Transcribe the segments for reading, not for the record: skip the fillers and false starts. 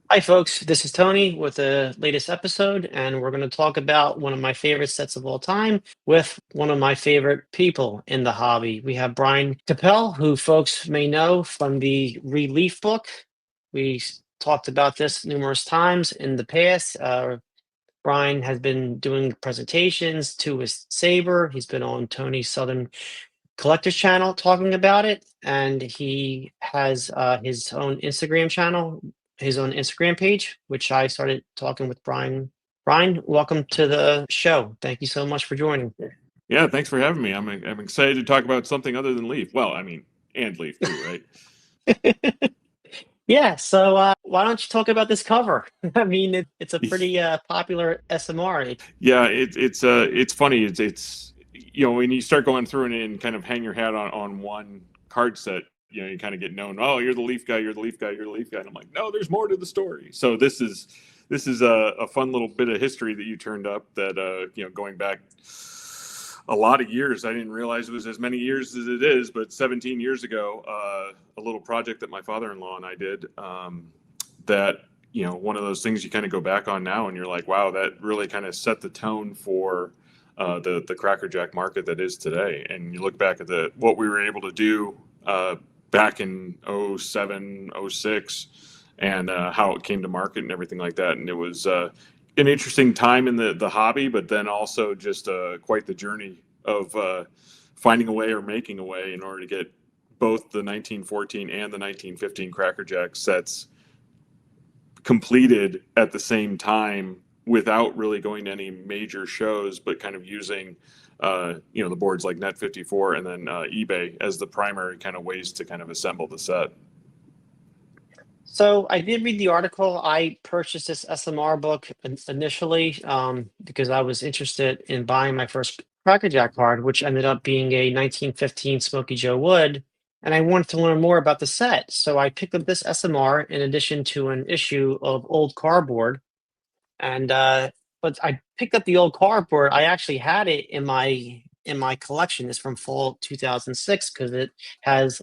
Hi, folks. This is Tony with the latest episode, and we're going to talk about one of my favorite sets of all time with one of my favorite people in the hobby. We have Brian Kappel, who folks may know from the Relief book. Talked about this numerous times in the past. Brian has been doing presentations to his Saber. He's been on Tony's Southern Collectors channel talking about it, and he has his own Instagram channel, his own Instagram page, which I started talking with Brian. Brian, welcome to the show. Thank you so much for joining. Yeah, thanks for having me. I'm excited to talk about something other than Leaf. Well, and Leaf too, right? Yeah, so why don't you talk about this cover? I mean, it's a pretty popular SMR. Yeah, it's funny. It's when you start going through and kind of hang your hat on one card set, you kind of get known. Oh, you're the Leaf guy. You're the Leaf guy. You're the Leaf guy. And I'm like, no, there's more to the story. So this is a fun little bit of history that you turned up. That going back a lot of years. I didn't realize it was as many years as it is, but 17 years ago, a little project that my father-in-law and I did, that, one of those things you kind of go back on now and you're like, wow, that really kind of set the tone for the Cracker Jack market that is today. And you look back at what we were able to do back in '07, '06, and how it came to market and everything like that. And it was an interesting time in the hobby, but then also just quite the journey of finding a way or making a way in order to get both the 1914 and the 1915 Cracker Jack sets completed at the same time without really going to any major shows, but kind of using the boards like Net54 and then eBay as the primary kind of ways to kind of assemble the set. So I did read the article. I purchased this SMR book initially because I was interested in buying my first Cracker Jack card, which ended up being a 1915 Smoky Joe Wood. And I wanted to learn more about the set. So I picked up this SMR in addition to an issue of old cardboard. And but I picked up the old cardboard. I actually had it in my collection. It's from fall 2006 because it has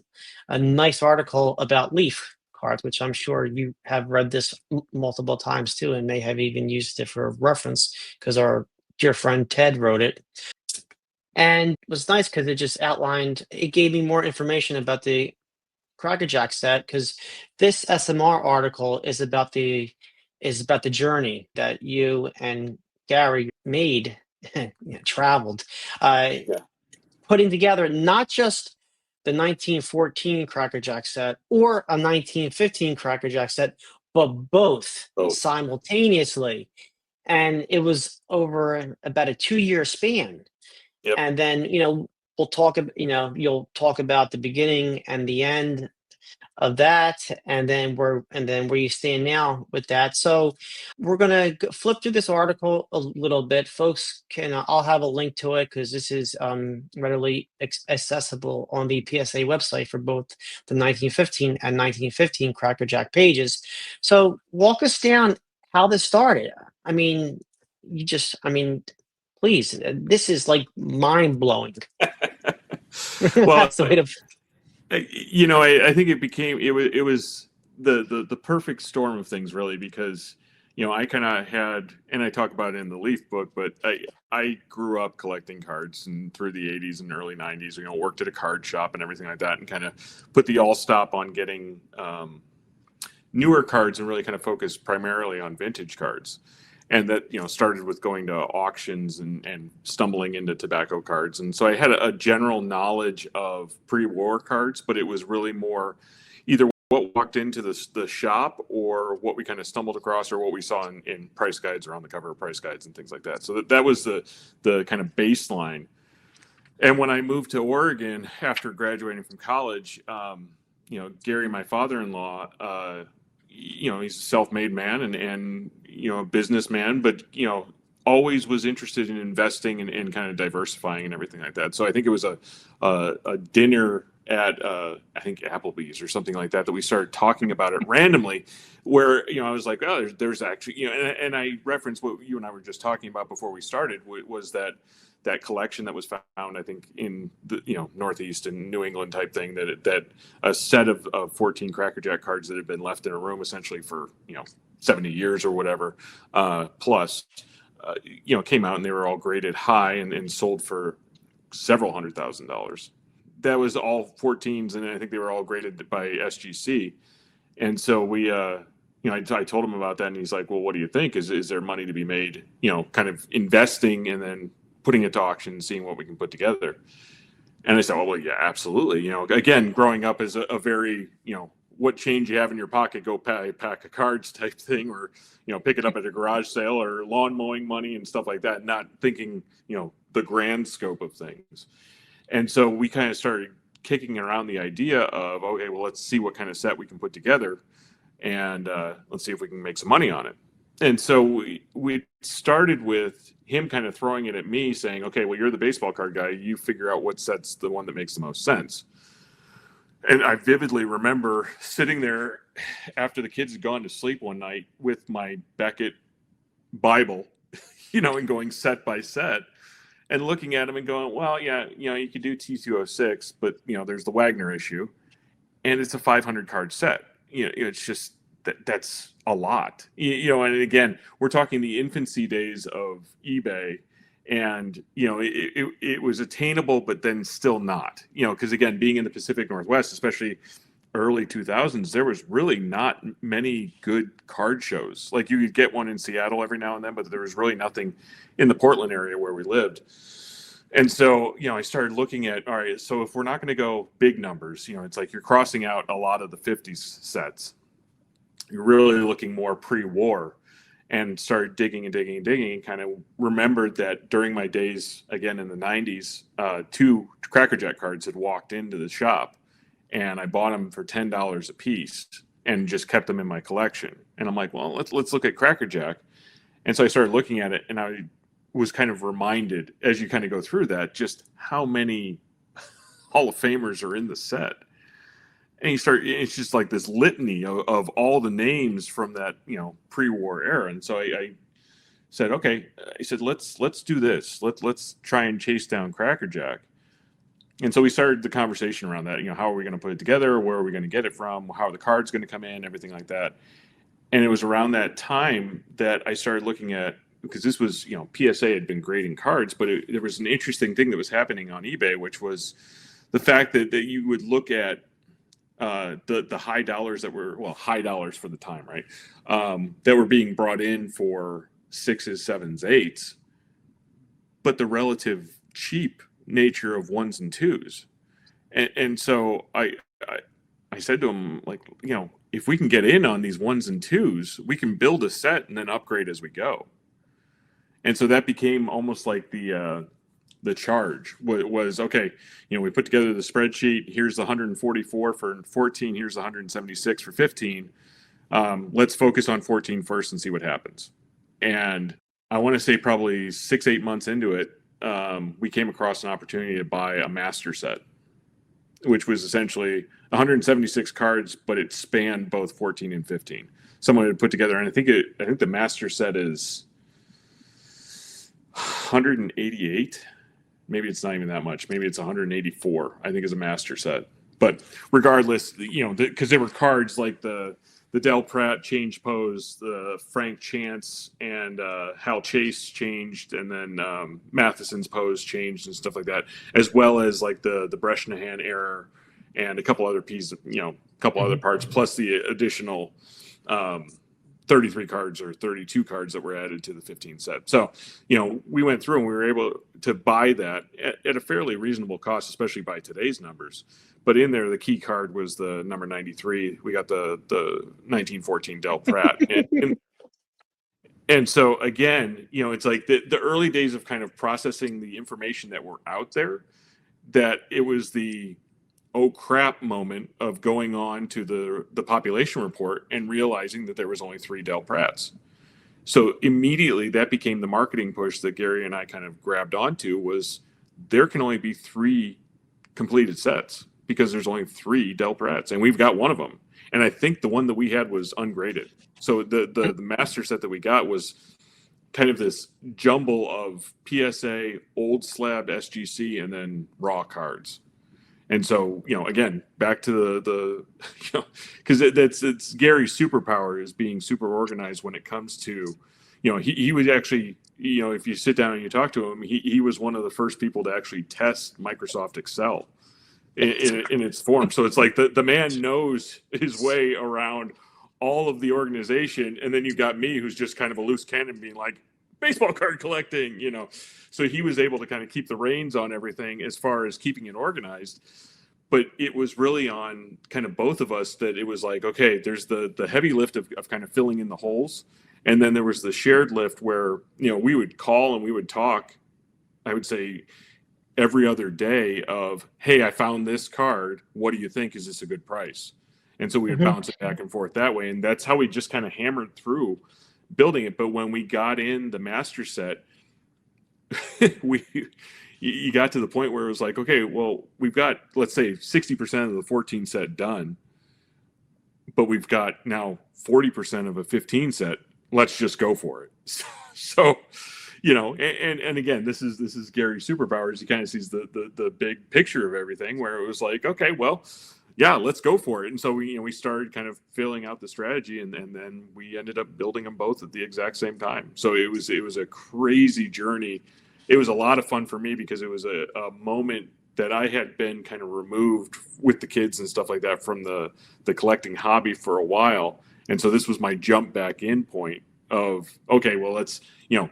a nice article about leaf cards, which I'm sure you have read this multiple times too, and may have even used it for reference because our dear friend Ted wrote it. And it was nice because it gave me more information about the Cracker Jack set because this SMR article is about the journey that you and Gary made, traveled, uh, Yeah. putting together not just the 1914 Cracker Jack set or a 1915 Cracker Jack set, but both Both. simultaneously. And it was over about a 2-year span. Yep. And then, you'll talk about the beginning and the end of that, and then where you stand now with that. So we're gonna flip through this article a little bit. Folks can I'll have a link to it because this is readily accessible on the PSA website for both the 1915 and 1915 Cracker Jack pages. So walk us down how this started. I mean, please, this is like mind blowing. Well, That's the way to. I think it was the perfect storm of things really because I kind of had, and I talk about it in the Leaf book, but I grew up collecting cards and through the '80s and early '90s, worked at a card shop and everything like that, and kind of put the all stop on getting newer cards and really kind of focused primarily on vintage cards. And that started with going to auctions and stumbling into tobacco cards. And so I had a general knowledge of pre-war cards, but it was really more either what walked into the shop or what we kind of stumbled across or what we saw in price guides or on the cover of price guides and things like that. So that was the kind of baseline. And when I moved to Oregon after graduating from college, Gary, my father-in-law, he's a self-made man and a businessman, but always was interested in investing and kind of diversifying and everything like that. So I think it was a dinner at I think Applebee's or something like that we started talking about it randomly, where I was like, oh, there's actually and I referenced what you and I were just talking about before we started was that collection that was found, I think, in the Northeast and New England type thing, that a set of 14 Cracker Jack cards that had been left in a room essentially for 70 years or whatever, plus, came out and they were all graded high and sold for several $100,000. That was all 14s, and I think they were all graded by SGC. And so we, I told him about that, and he's like, "Well, what do you think? Is there money to be made? Kind of investing and then putting it to auction, and seeing what we can put together." And I said, "Oh, well, yeah, absolutely." Again, growing up as a very, what change you have in your pocket, go buy a pack of cards type thing, or pick it up at a garage sale, or lawn mowing money and stuff like that, not thinking the grand scope of things. And so we kind of started kicking around the idea of, okay, well, let's see what kind of set we can put together, and let's see if we can make some money on it. And so we started with him kind of throwing it at me, saying, "Okay, well, you're the baseball card guy. You figure out what set's the one that makes the most sense." And I vividly remember sitting there after the kids had gone to sleep one night with my Beckett Bible, and going set by set, and looking at him and going, "Well, yeah, you could do T206, but there's the Wagner issue, and it's a 500 card set. It's just that's a lot. And again, we're talking the infancy days of eBay, and it was attainable, but then still not. Because again, being in the Pacific Northwest, especially early 2000s, there was really not many good card shows. Like, you could get one in Seattle every now and then, but there was really nothing in the Portland area where we lived. And so, I started looking at, all right, so if we're not going to go big numbers, it's like you're crossing out a lot of the 50s sets. You're really looking more pre-war, and started digging and digging and digging, and kind of remembered that during my days, again, in the 90s, 2 Cracker Jack cards had walked into the shop, and I bought them for $10 a piece and just kept them in my collection. And I'm like, well, let's look at Cracker Jack. And so I started looking at it, and I was kind of reminded, as you kind of go through that, just how many Hall of Famers are in the set. And it's just like this litany of all the names from that, pre-war era. And so I said, okay, I said, let's do this. Let's try and chase down Cracker Jack. And so we started the conversation around that. How are we going to put it together? Where are we going to get it from? How are the cards going to come in? Everything like that. And it was around that time that I started looking at, because this was, PSA had been grading cards, but there was an interesting thing that was happening on eBay, which was the fact that you would look at the high dollars that were, well, high dollars for the time, right? That were being brought in for 6s, 7s, 8s, but the relative cheap nature of 1s and 2s. And so I said to him, like, if we can get in on these 1s and 2s, we can build a set and then upgrade as we go. And so that became almost like the charge was, okay, we put together the spreadsheet. Here's the 144 for 14. Here's the 176 for 15. Let's focus on 14 first and see what happens. And I want to say probably 6-8 months into it, we came across an opportunity to buy a master set, which was essentially 176 cards, but it spanned both 14 and 15. Someone had put together, and I think the master set is 188. Maybe it's not even that much. Maybe it's 184, I think, is a master set. But regardless, because there were cards like the Del Pratt change pose, the Frank Chance and Hal Chase changed, and then Matheson's pose changed and stuff like that, as well as like the Bresnahan error and a couple other pieces, a couple other parts, plus the additional 33 cards or 32 cards that were added to the 15 set. So, we went through and we were able to buy that at a fairly reasonable cost, especially by today's numbers. But in there, the key card was the number 93. We got the 1914 Del Pratt. And so, again, it's like the early days of kind of processing the information that were out there, that it was the oh crap moment of going on to the population report and realizing that there was only 3 Del Pratts. So immediately that became the marketing push that Gary and I kind of grabbed onto, was there can only be 3 completed sets because there's only 3 Del Pratts, and we've got one of them. And I think the one that we had was ungraded. So the master set that we got was kind of this jumble of PSA, old slab SGC, and then raw cards. And so, again, back to the because it's Gary's superpower is being super organized when it comes to, he was actually, if you sit down and you talk to him, he was one of the first people to actually test Microsoft Excel in its form. So it's like the man knows his way around all of the organization. And then you've got me, who's just kind of a loose cannon being like, baseball card collecting. So he was able to kind of keep the reins on everything as far as keeping it organized. But it was really on kind of both of us that it was like, okay, there's the heavy lift of kind of filling in the holes. And then there was the shared lift where, we would call and we would talk, I would say every other day of, hey, I found this card. What do you think? Is this a good price? And so we would Hmm. bounce it back and forth that way. And that's how we just kind of hammered through building it. But when we got in the master set, we you got to the point where it was like, okay, well, we've got, let's say 60% of the 14 set done, but we've got now 40% of a 15 set. Let's just go for it. So, and again, this is Gary's superpowers. He kind of sees the big picture of everything, where it was like, okay, well, yeah, let's go for it. And so we started kind of filling out the strategy, and then we ended up building them both at the exact same time. So it was a crazy journey. It was a lot of fun for me because it was a moment that I had been kind of removed with the kids and stuff like that from the collecting hobby for a while. And so this was my jump back in point of, okay, well,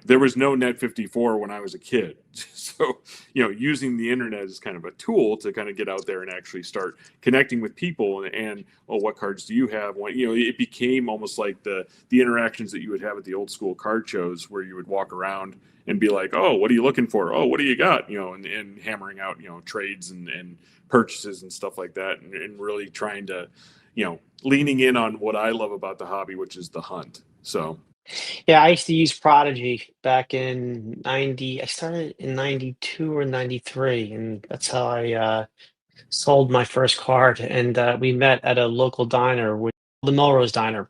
there was no Net 54 when I was a kid. So, using the internet as kind of a tool to kind of get out there and actually start connecting with people and what cards do you have? It became almost like the interactions that you would have at the old school card shows, where you would walk around and be like, oh, what are you looking for? Oh, what do you got? And hammering out, trades and purchases and stuff like that. And really trying to, leaning in on what I love about the hobby, which is the hunt. So, Yeah, I used to use Prodigy back in 90. I started in 92 or 93, and that's how I sold my first card. And we met at a local diner, the Melrose Diner.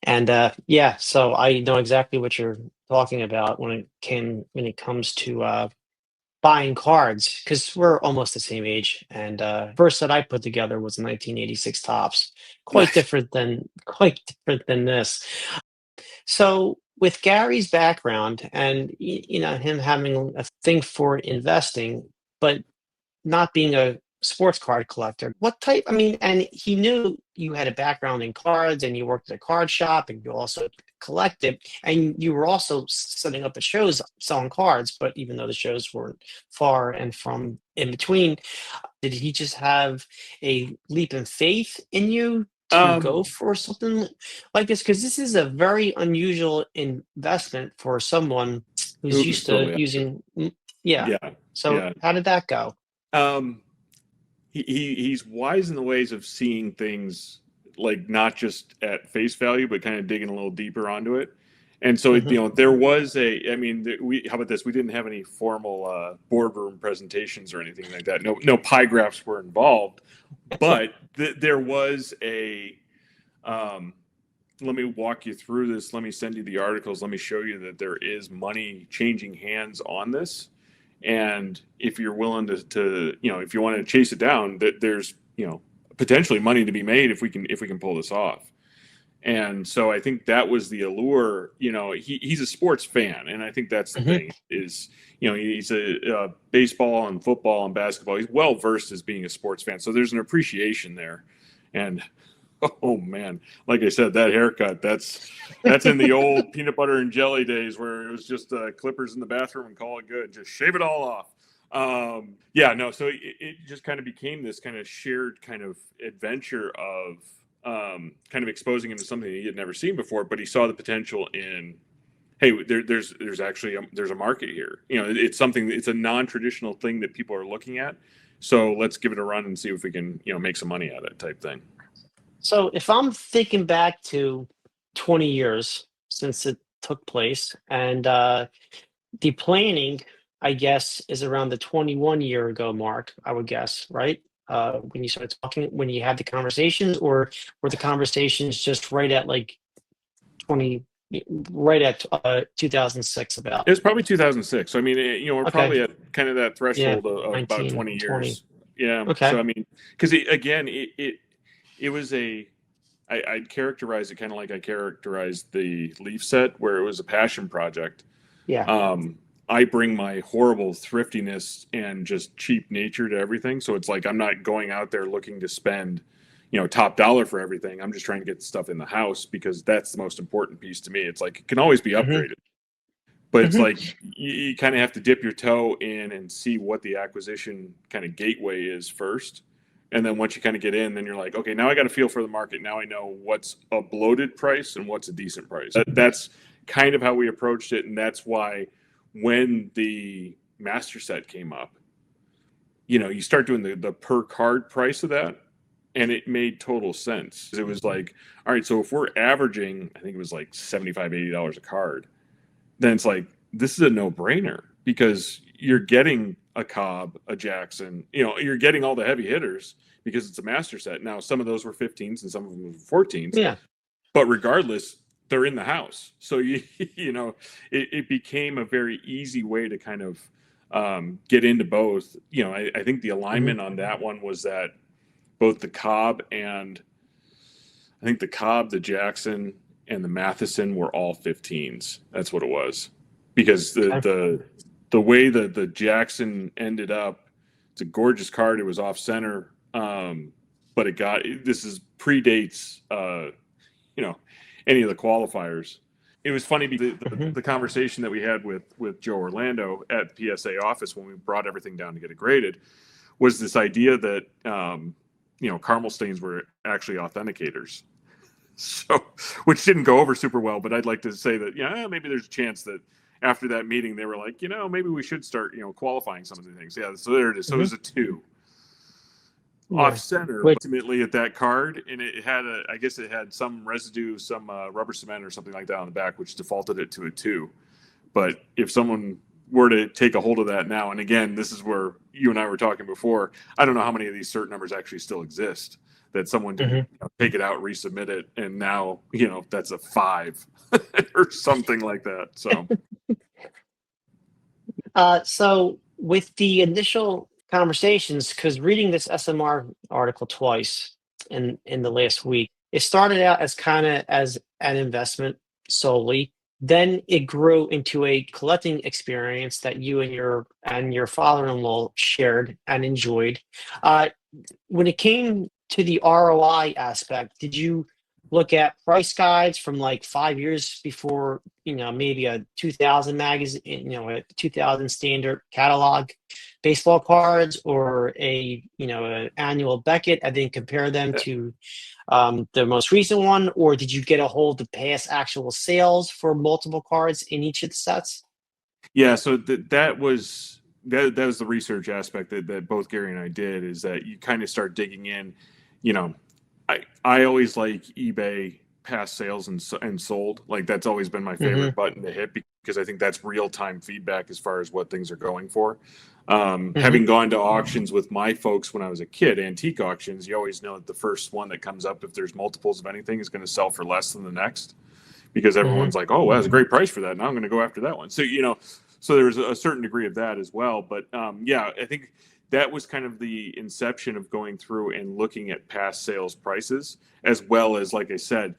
And yeah, so I know exactly what you're talking about when it comes to buying cards, because we're almost the same age. And first that I put together was 1986 tops, nice. quite different than this. So with Gary's background and him having a thing for investing, but not being a sports card collector, what type? I mean, and he knew you had a background in cards, and you worked at a card shop, and you also collected, and you were also setting up the shows selling cards. But even though the shows weren't far and from in between, did he just have a leap in faith in you to go Um, for something like this? Because this is a very unusual investment for someone who's used to totally. using, yeah. Yeah. So Yeah. how did that go? Um, he's wise in the ways of seeing things like not just at face value, but kind of digging a little deeper onto it. And so, Hmm. there was I mean, how about this? We didn't have any formal boardroom presentations or anything like that. No pie graphs were involved, but there was um, let me walk you through this. Let me send you the articles. Let me show you that there is money changing hands on this. And if you're willing to if you want to chase it down, that there's, potentially money to be made if we can pull this off. And so I think that was the allure. He's a sports fan, and I think that's the Hmm. thing is, he's a baseball and football and basketball. He's well versed as being a sports fan, so there's an appreciation there. And oh man, like I said, that haircut, that's in the old peanut butter and jelly days where it was just clippers in the bathroom and call it good. Just shave it all off. Yeah, no, so it just kind of became this kind of shared kind of adventure of kind of exposing him to something he had never seen before, but he saw the potential in, hey, there's actually there's a market here. It's something, it's a non-traditional thing that people are looking at. So let's give it a run and see if we can, make some money at it type thing. So if I'm thinking back to 20 years since it took place, and the planning, I guess, is around the 21-year ago mark, I would guess, right? When you started talking, when you had the conversations, or were the conversations just right at like 20, right at 2006 about? It's probably 2006. So, I mean, we're Okay, probably at kind of that yeah, threshold of about 19, 20 20. years. Yeah. So Okay. I mean, because it was I'd characterize it kind of like I characterized the Leaf set, where it was a passion project. Yeah. Um, I bring my horrible thriftiness and just cheap nature to everything. So it's like I'm not going out there looking to spend, top dollar for everything. I'm just trying to get stuff in the house because that's the most important piece to me. It's like it can always be Hmm. upgraded, but it's Hmm. like you kind of have to dip your toe in and see what the acquisition kind of gateway is first. And then once you kind of get in, then you're like, okay, now I got a feel for the market. Now I know what's a bloated price and what's a decent price. That's kind of how we approached it. And that's why when the master set came up, you start doing the per card price of that. And it made total sense. It was like, all right, so if we're averaging, I think it was like $75, $80 a card, then it's like this is a no-brainer because you're getting a Cobb, a Jackson, you're getting all the heavy hitters because it's a master set. Now, some of those were 15s and some of them were 14s, Yeah. but regardless, they're in the house. So it became a very easy way to kind of get into both. I think the Hmm. alignment on that one was that both the Cobb and I think the Cobb, the Jackson, and the Matheson were all 15s. That's what it was, because the Okay. the way that the Jackson ended up, it's a gorgeous card. It was off center, but this is predates you know any of the qualifiers. It was funny because Hmm. the conversation that we had with Joe Orlando at the PSA office when we brought everything down to get it graded was this idea that caramel stains were actually authenticators. So, which didn't go over super well, but I'd like to say that, maybe there's a chance that after that meeting, they were like, maybe we should start, qualifying some of the things. Yeah. So there it is. So it was a Hmm. two off Yeah. center, but Which, ultimately at that card. And it had I guess it had some residue, some rubber cement or something like that on the back, which defaulted it to a two. But if someone were to take a hold of that now, and again, this is where you and I were talking before, I don't know how many of these cert numbers actually still exist that someone didn't mhm. take it out, resubmit it, and now, that's a five or something like that. So, So with the initial conversations, because reading this SMR article twice in the last week, it started out as kind of as an investment solely. Then it grew into a collecting experience that you and your father-in-law shared and enjoyed. Uh, when it came to the ROI aspect, did you look at price guides from like 5 years before, maybe a 2000 magazine, a 2000 standard catalog baseball cards or an annual Beckett and then compare them to the most recent one? Or did you get a hold of past actual sales for multiple cards in each of the sets? yeah, so that was the research aspect that both Gary and I did, is that you kind of start digging in. You know, I always like eBay past sales and sold. Like that's always been my Hmm. favorite button to hit because I think that's real time feedback as far as what things are going for. Hmm. Having gone to auctions with my folks when I was a kid, antique auctions, you always know that the first one that comes up, if there's multiples of anything, is going to sell for less than the next because Hmm. everyone's like, oh, well, that's a great price for that. Now I'm going to go after that one. So, so there's a certain degree of that as well. But yeah, I think that was kind of the inception of going through and looking at past sales prices, as well as, like I said,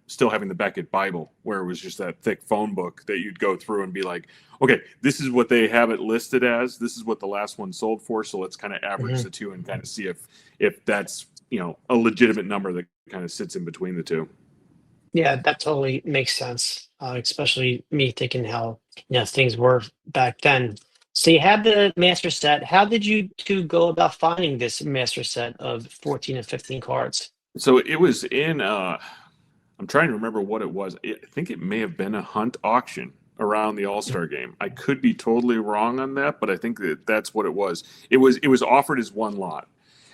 still having the Beckett Bible, where it was just that thick phone book that you'd go through and be like, okay, this is what they have it listed as. This is what the last one sold for. So let's kind of average the Hmm. two and kind of see if that's a legitimate number that kind of sits in between the two. Yeah, that totally makes sense. Especially me thinking how things were back then. So you had the master set. How did you two go about finding this master set of 14 and 15 cards? So it was in I'm trying to remember what it was. I think it may have been a hunt auction around the All-Star game. I could be totally wrong on that, but I think that's what it was. It was offered as one lot.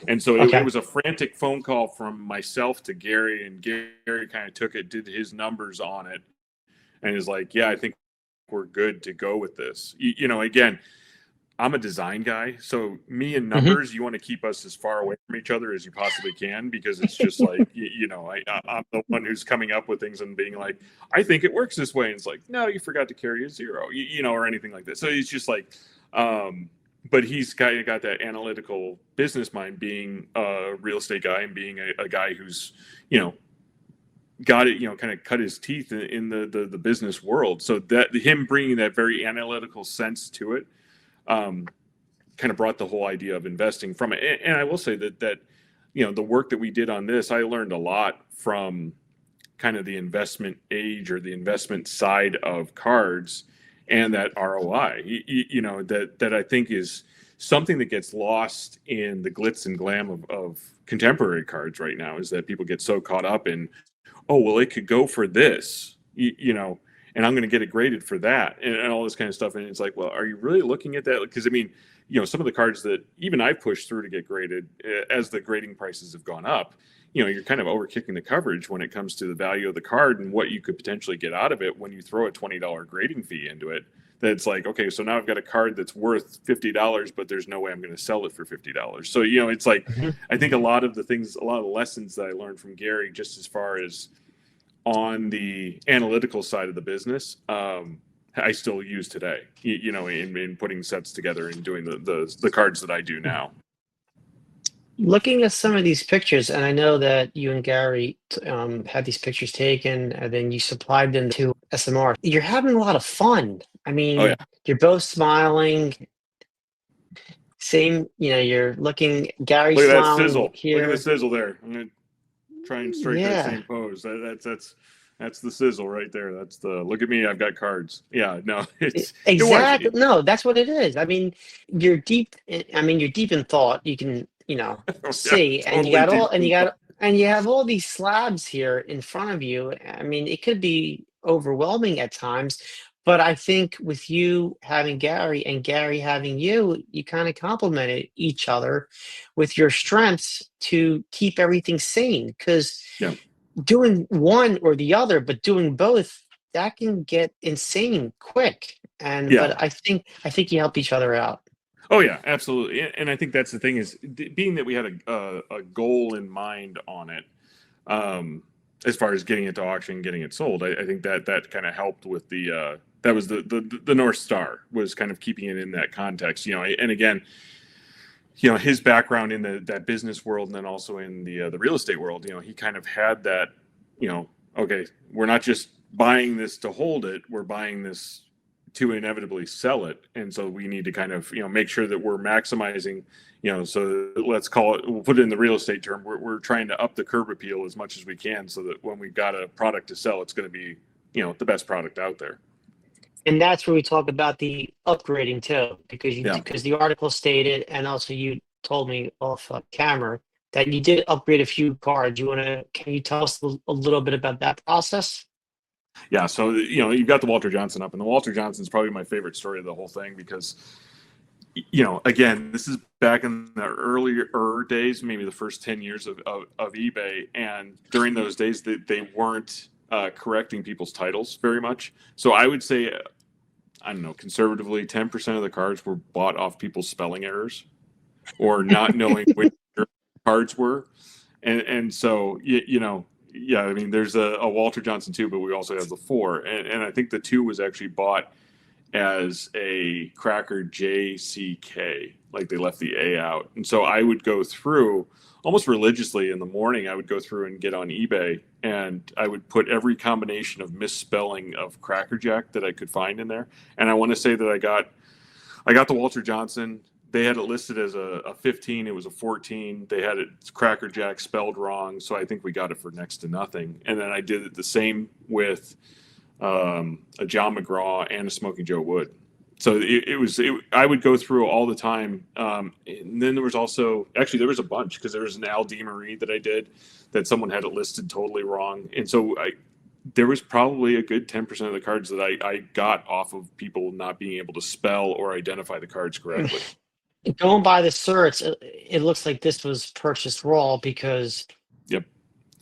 And so it Okay. was a frantic phone call from myself to Gary, and Gary kind of took it, did his numbers on it, and is like, "Yeah, I think we're good to go with this." Again, I'm a design guy, so me and Hmm. numbers, you want to keep us as far away from each other as you possibly can because it's just like I'm the one who's coming up with things and being like, I think it works this way, and it's like, no, you forgot to carry a zero, or anything like that. So it's just like, um, but he's kind of got that analytical business mind, being a real estate guy and being a guy who's, you know, got it, you know, kind of cut his teeth in the business world. So that him bringing that very analytical sense to it, kind of brought the whole idea of investing from it. And I will say that, you know, the work that we did on this, I learned a lot from kind of the investment age or the investment side of cards and that ROI, you know, that I think is something that gets lost in the glitz and glam of contemporary cards right now, is that people get so caught up in, oh, well, it could go for this, you know, and I'm going to get it graded for that, and all this kind of stuff. And it's like, well, are you really looking at that? Because I mean, you know, some of the cards that even I've pushed through to get graded, as the grading prices have gone up, you know, you're kind of overkicking the coverage when it comes to the value of the card and what you could potentially get out of it when you throw a $20 grading fee into it. That's like, okay, so now I've got a card that's worth $50, but there's no way I'm going to sell it for $50. So, you know, it's like, I think a lot of the lessons that I learned from Gary, just as far as on the analytical side of the business, I still use today, you know, in putting sets together and doing the cards that I do now. Looking at some of these pictures, and I know that you and Gary had these pictures taken, and then you supplied them to SMR. You're having a lot of fun. I mean, Oh yeah, you're both smiling. Same, you know, you're looking, Gary's look at that smiling sizzle. Look at the here. sizzle there. I'm gonna try and strike that Yeah, same pose. That's the sizzle right there. That's the look at me. I've got cards. Yeah, no, it was. exactly. No, that's what it is. I mean, you're deep. I mean, you're deep in thought. You can, you know, Yeah, see, and you totally got deep. all, and you got, and you have all these slabs here in front of you. I mean, it could be overwhelming at times, but I think with you having Gary and Gary having you, you kind of complemented each other with your strengths to keep everything sane. Because Yeah, doing one or the other, but doing both, that can get insane quick. And yeah. but I think you help each other out. Oh yeah, absolutely. And I think that's the thing is being that we had a goal in mind on it, as far as getting it to auction, getting it sold. I think that kind of helped with the that was the North Star, was kind of keeping it in that context, you know. And again, you know, his background in that business world and then also in the real estate world, you know, he kind of had that, you know, okay, we're not just buying this to hold it, we're buying this to inevitably sell it. And so we need to kind of, you know, make sure that we're maximizing, you know, so let's call it, we'll put it in the real estate term, we're trying to up the curb appeal as much as we can so that when we've got a product to sell, it's going to be, you know, the best product out there. And that's where we talk about the upgrading too, because Yeah. because the article stated, and also you told me off camera that you did upgrade a few cards. Can you tell us a little bit about that process? Yeah. So, you know, you've got the Walter Johnson up, and the Walter Johnson is probably my favorite story of the whole thing because, you know, again, this is back in the earlier days, maybe the first 10 years of eBay. And during those days, they weren't correcting people's titles very much. So I would say, I don't know, conservatively, 10% of the cards were bought off people's spelling errors or not knowing which cards were. And so, you know, yeah, I mean, there's a Walter Johnson 2, but we also have the 4. And I think the 2 was actually bought as a Cracker JCK, like they left the A out. And so I would go through almost religiously in the morning. I would go through and get on eBay, and I would put every combination of misspelling of Cracker Jack that I could find in there. And I want to say that I got the Walter Johnson. They had it listed as a 15. It was a 14. They had it Cracker Jack spelled wrong, so I think we got it for next to nothing. And then I did it the same with a John McGraw and a Smoky Joe Wood. So I would go through all the time. And then there was also, actually, there was a bunch because there was an Al DeMarie that I did that someone had it listed totally wrong. And so there was probably a good 10% of the cards that I got off of people not being able to spell or identify the cards correctly. Going by the certs, it looks like this was purchased raw because Yep.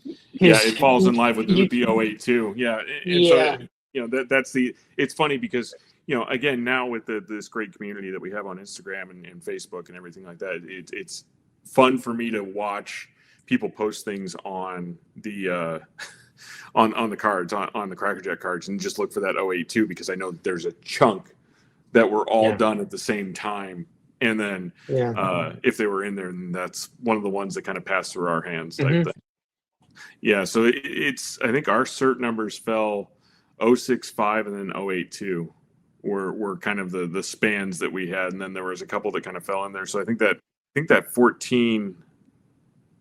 Yeah, because it falls in line with you the 08 too. Yeah, and so yeah. you know that's it's funny because, you know, again, now with this great community that we have on Instagram and Facebook and everything like that, it's fun for me to watch people post things on the on the cards on the Cracker Jack cards and just look for that 08 too, because I know that there's a chunk that were all Yeah. done at the same time. And then Yeah. if they were in there, then that's one of the ones that kind of passed through our hands type Hmm. thing. Yeah, so it's I think our cert numbers fell 065 and then 082 were kind of the spans that we had, and then there was a couple that kind of fell in there. So I think that 14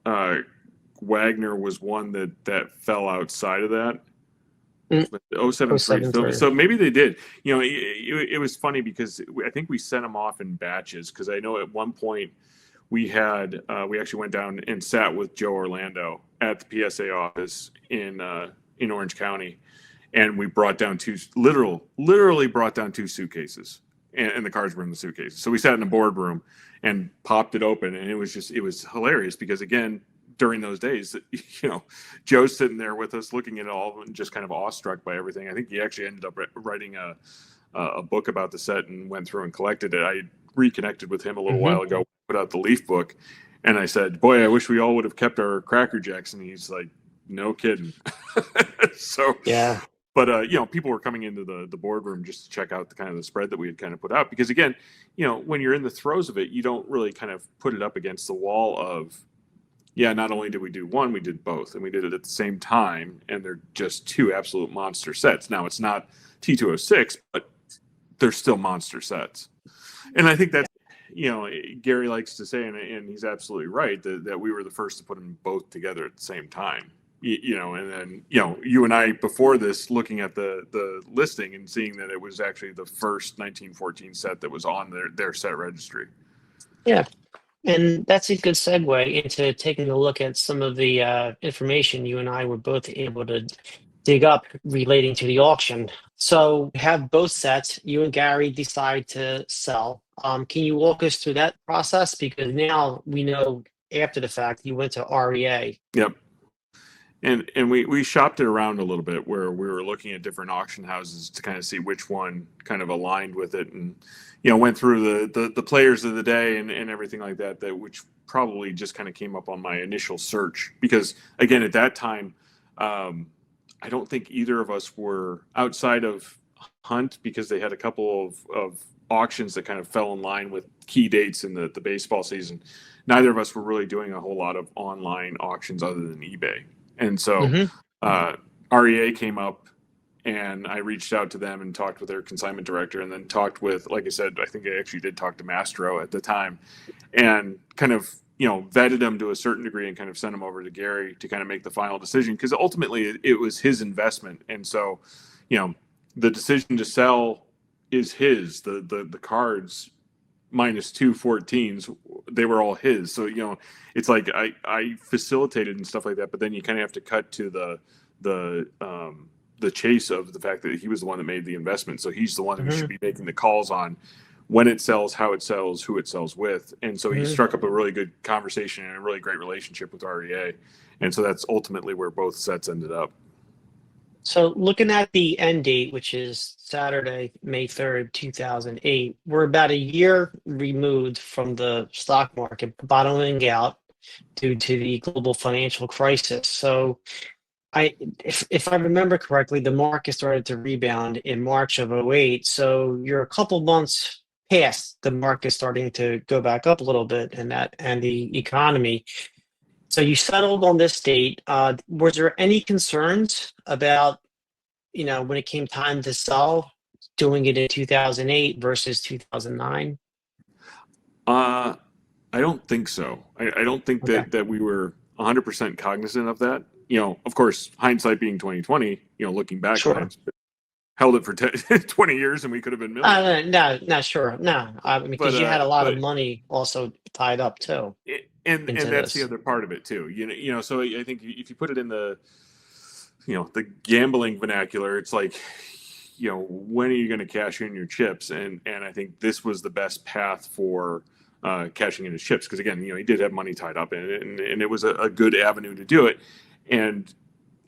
uh, Wagner was one that fell outside of that. Mm. 073. So, 073. so maybe they did. It was funny because I think we sent them off in batches because I know at one point we actually went down and sat with Joe Orlando at the PSA office in Orange County, and we brought down literally brought down two suitcases, and the cards were in the suitcases. So we sat in a boardroom and popped it open, and it was hilarious because again, during those days, Joe's sitting there with us looking at it all and just kind of awestruck by everything. I think he actually ended up writing a book about the set and went through and collected it. I reconnected with him a little while ago, put out the Leaf book, and I said, boy, I wish we all would have kept our Cracker Jacks. And he's like, no kidding. So, Yeah. but people were coming into the boardroom just to check out the kind of the spread that we had kind of put out, because again, when you're in the throes of it, you don't really kind of put it up against the wall of, not only did we do one, we did both, and we did it at the same time, and they're just two absolute monster sets. Now it's not T206, but they're still monster sets. And I think that's, Gary likes to say, and he's absolutely right, that we were the first to put them both together at the same time. And then, you and I, before this, looking at the listing and seeing that it was actually the first 1914 set that was on their set registry. Yeah. And that's a good segue into taking a look at some of the information you and I were both able to dig up relating to the auction. So we have both sets. You and Gary decide to sell. Can you walk us through that process? Because now we know after the fact you went to REA. Yep. And we shopped it around a little bit, where we were looking at different auction houses to kind of see which one kind of aligned with it, and went through the players of the day and everything like that, which probably just kind of came up on my initial search, because again, at that time, I don't think either of us were outside of Hunt, because they had a couple of auctions that kind of fell in line with key dates in the baseball season. Neither of us were really doing a whole lot of online auctions other than eBay. And so REA came up, and I reached out to them and talked with their consignment director, and then talked with, like I said, I think I actually did talk to Mastro at the time, and kind of, vetted them to a certain degree and kind of sent them over to Gary to kind of make the final decision, because ultimately it was his investment. And so, the decision to sell is his. The cards minus 214s, they were all his. So it's like I facilitated and stuff like that, but then you kind of have to cut to the chase of the fact that he was the one that made the investment. So he's the one who should be making the calls on when it sells, how it sells, who it sells with. And so he struck up a really good conversation and a really great relationship with REA. And so that's ultimately where both sets ended up. So looking at the end date, which is Saturday, May 3rd, 2008, we're about a year removed from the stock market bottoming out due to the global financial crisis. So if I remember correctly, the market started to rebound in March of '08. So you're a couple months past the market starting to go back up a little bit, and the economy. So you settled on this date. Was there any concerns about, when it came time to sell, doing it in 2008 versus 2009? I don't think so. I don't think Okay. that we were 100% cognizant of that. Of course, hindsight being 2020, looking back on Sure. it, held it for 20 years and we could have been millionaires. No, sure. No, I mean, But because you had a lot of money also tied up too and into that's the this. other part of it too. So I think if you put it in the gambling vernacular, it's like, when are you going to cash in your chips? And I think this was the best path for cashing in his chips, because again, he did have money tied up in it, and it was a good avenue to do it. And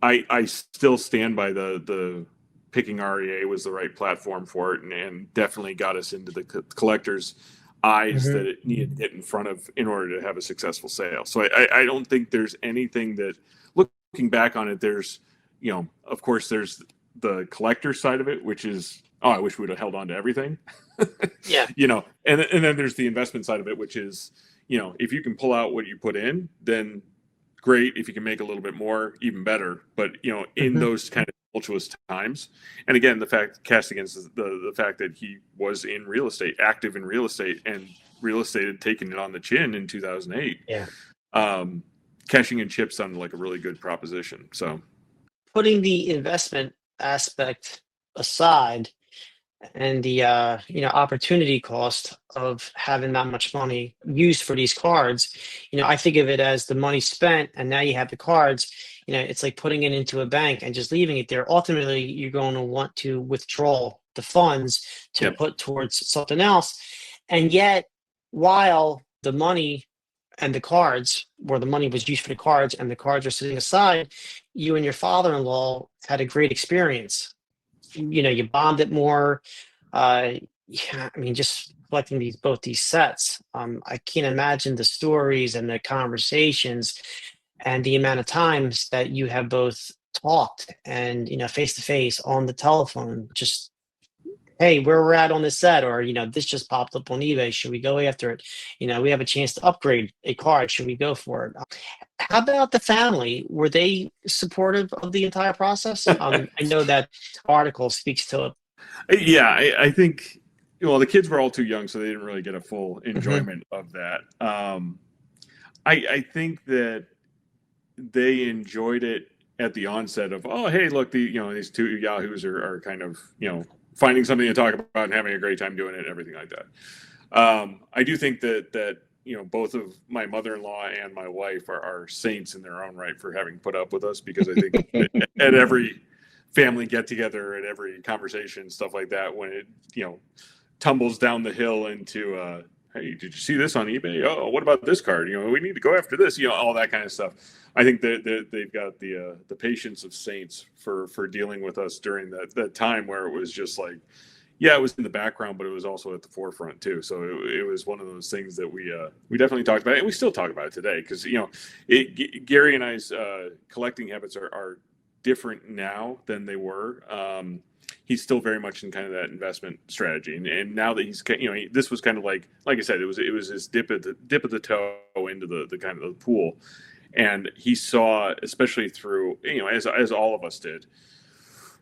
I still stand by the picking REA was the right platform for it, and definitely got us into the collectors' eyes that it needed to get in front of in order to have a successful sale. So I don't think there's anything that, looking back on it, there's, of course, there's the collector side of it, which is oh, I wish we'd have held on to everything. Yeah. And then there's the investment side of it, which is, if you can pull out what you put in, then great. If you can make a little bit more, even better. But in Hmm. those kind of tumultuous times, and again, the fact cast against the fact that he was in real estate, active in real estate, and real estate had taken it on the chin in 2008. Yeah. Um, Cashing in chips sounded like a really good proposition. So Putting the investment aspect aside, and the opportunity cost of having that much money used for these cards, I think of it as the money spent, and now you have the cards. It's like putting it into a bank and just leaving it there. Ultimately, you're going to want to withdraw the funds to yep, put towards something else. And yet, while the money and the cards, where the money was used for the cards and the cards are sitting aside, you and your father-in-law had a great experience. You bonded more. Yeah, I mean, just collecting both these sets, I can't imagine the stories and the conversations and the amount of times that you have both talked and face to face on the telephone. Just, hey, where we're at on this set, or this just popped up on eBay. Should we go after it? We have a chance to upgrade a card. Should we go for it? How about the family? Were they supportive of the entire process? I know that article speaks to it. yeah, I think. Well, the kids were all too young, so they didn't really get a full Hmm. enjoyment of that. I think that they enjoyed it at the onset of, oh, hey, look, these two yahoos are kind of finding something to talk about and having a great time doing it and everything like that. I do think that both of my mother-in-law and my wife are saints in their own right for having put up with us, because I think at every family get together, at every conversation, stuff like that, when it tumbles down the hill into hey, did you see this on eBay? Oh, what about this card? We need to go after this. All that kind of stuff. I think that they've got the patience of saints for dealing with us during that time where it was just like, yeah, it was in the background, but it was also at the forefront too. So it was one of those things that we definitely talked about, and we still talk about it today, because Gary and I's collecting habits are different now than they were. He's still very much in kind of that investment strategy, and now that he's this was kind of like I said, it was his dip of the toe into the kind of the pool, and he saw, especially through as all of us did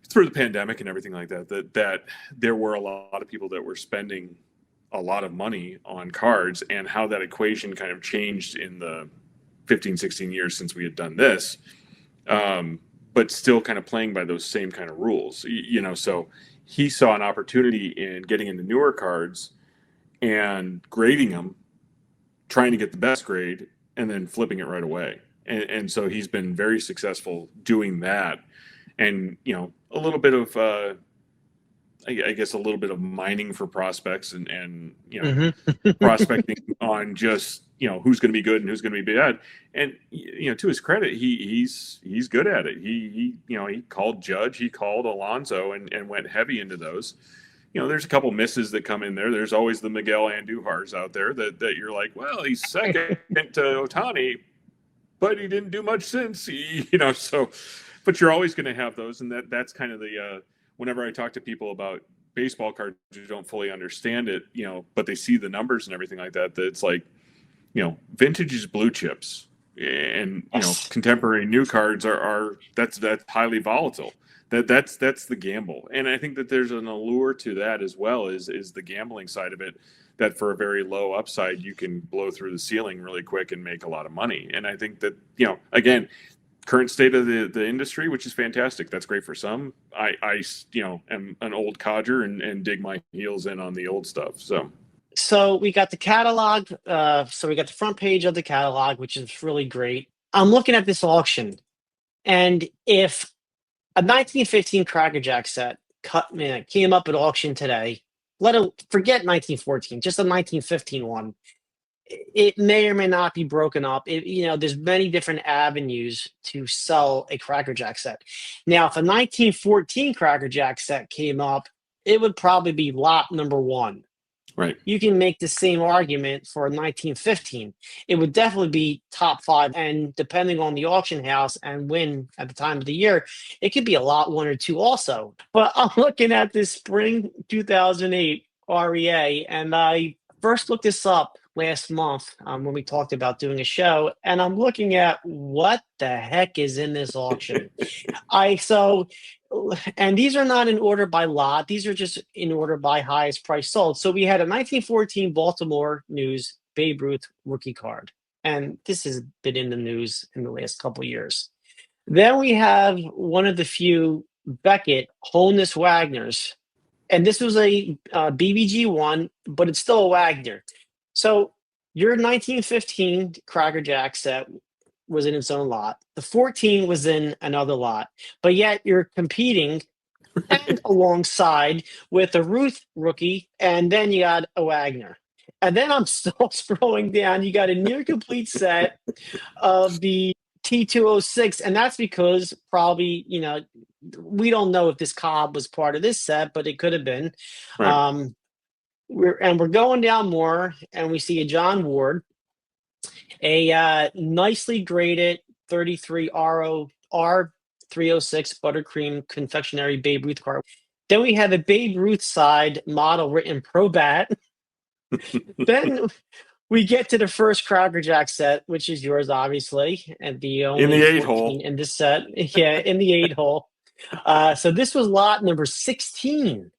through the pandemic and everything like that there were a lot of people that were spending a lot of money on cards, and how that equation kind of changed in the 15-16 years since we had done this. But still kind of playing by those same kind of rules, so he saw an opportunity in getting into newer cards and grading them, trying to get the best grade, and then flipping it right away. And so he's been very successful doing that. And a little bit of I guess a little bit of mining for prospects, and Hmm. prospecting on just who's going to be good and who's going to be bad. And to his credit, he's good at it. He called Judge, he called Alonso, and went heavy into those. There's a couple misses that come in there. There's always the Miguel Andújars out there that you're like, well, he's second to Otani, but he didn't do much since. So, but you're always going to have those, and that's kind of the whenever I talk to people about baseball cards who don't fully understand it, but they see the numbers and everything like that, that it's like, vintage is blue chips, and Yes. contemporary new cards are that's highly volatile. That's the gamble, and I think that there's an allure to that as well, is the gambling side of it, that for a very low upside you can blow through the ceiling really quick and make a lot of money. And I think that again, current state of the industry, which is fantastic. That's great for some. I am an old codger, and dig my heels in on the old stuff. So we got the catalog. So we got the front page of the catalog, which is really great. I'm looking at this auction, and if a 1915 Cracker Jack set came up at auction today, forget 1914, just a 1915 one, it may or may not be broken up. There's many different avenues to sell a Cracker Jack set. Now, if a 1914 Cracker Jack set came up, it would probably be lot number one. Right. You can make the same argument for 1915. It would definitely be top five. And depending on the auction house and when at the time of the year, it could be a lot one or two also. But I'm looking at this spring 2008 REA, and I first looked this up last month when we talked about doing a show, and I'm looking at what the heck is in this auction. I so and these are not in order by lot. These are just in order by highest price sold. So we had a 1914 Baltimore News Babe Ruth rookie card. And this has been in the news in the last couple of years. Then we have one of the few Beckett Holness Wagners. And this was a BBG one, but it's still a Wagner. So your 1915 Cracker Jack set was in its own lot. The 14 was in another lot, but yet you're competing and alongside with a Ruth rookie, and then you got a Wagner. And then I'm still scrolling down. You got a near complete set of the T206, and that's because probably, we don't know if this Cobb was part of this set, but it could have been. Right. We're going down more, and we see a John Ward, a nicely graded 33 RO R306 buttercream confectionery Babe Ruth card. Then we have a Babe Ruth side model written Probat. Then we get to the first Cracker Jack set, which is yours, obviously, and the In only the 8 14 hole. in this set. Yeah, in the 8 hole. So this was lot number 16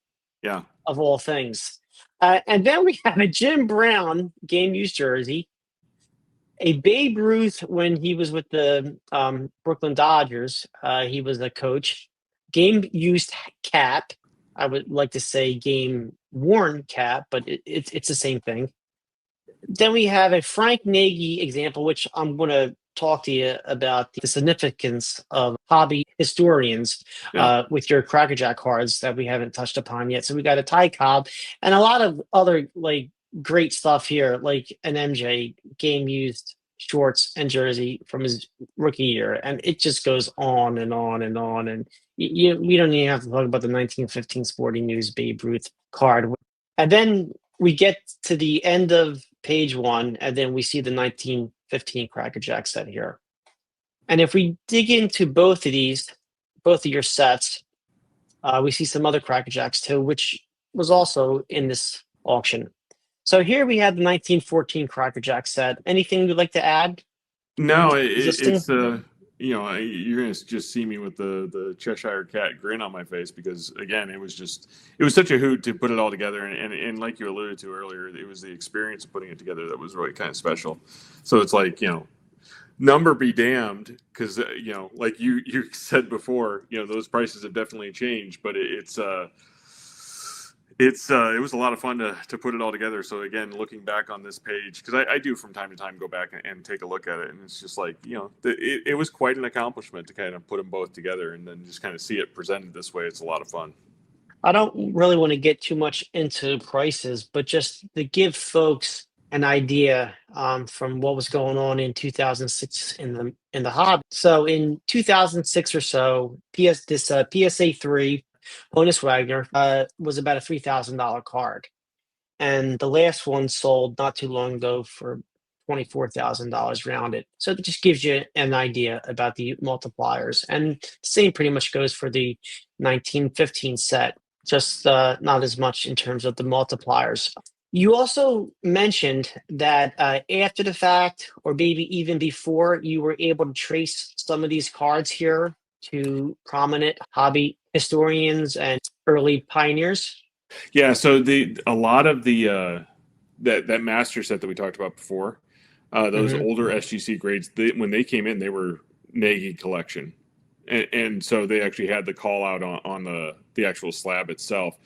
Yeah. of all things. And then we have a Jim Brown game used jersey, a Babe Ruth when he was with the Brooklyn Dodgers. He was a coach. Game used cap. I would like to say game worn cap, but it's the same thing. Then we have a Frank Nagy example, which I'm going to talk to you about the significance of hobby historians Yeah. with your Cracker Jack cards that we haven't touched upon yet. So we got a Ty Cobb and a lot of other like great stuff here, like an MJ game used shorts and jersey from his rookie year, and it just goes on and on and on. And we don't even have to talk about the 1915 Sporting News Babe Ruth card, and then we get to the end of page one, and then we see the 1915 Cracker Jack set here. And if we dig into both of your sets, we see some other Cracker Jacks too, which was also in this auction. So here we have the 1914 Cracker Jack set. Anything you'd like to add? No, Existing? you're gonna just see me with the Cheshire Cat grin on my face because again, it was such a hoot to put it all together, and like you alluded to earlier, it was the experience of putting it together that was really kind of special. So it's like number be damned, because like you said before, those prices have definitely changed, but it was a lot of fun to put it all together. So again, looking back on this page, because I do from time to time go back and take a look at it, and it's just like it was quite an accomplishment to kind of put them both together and then just kind of see it presented this way. It's a lot of fun. I don't really want to get too much into prices, but just to give folks an idea from what was going on in 2006 in the hobby. So in 2006 or so, PSA 3 Honus Wagner was about a $3,000 card, and the last one sold not too long ago for $24,000 rounded. So it just gives you an idea about the multipliers, and the same pretty much goes for the 1915 set. Just not as much in terms of the multipliers. You also mentioned that after the fact, or maybe even before, you were able to trace some of these cards here to prominent hobby historians and early pioneers. Yeah. So a lot of the that master set that we talked about before, those Hmm. older SGC grades, when they came in, they were Nagy collection. And so they actually had the call out on the actual slab itself.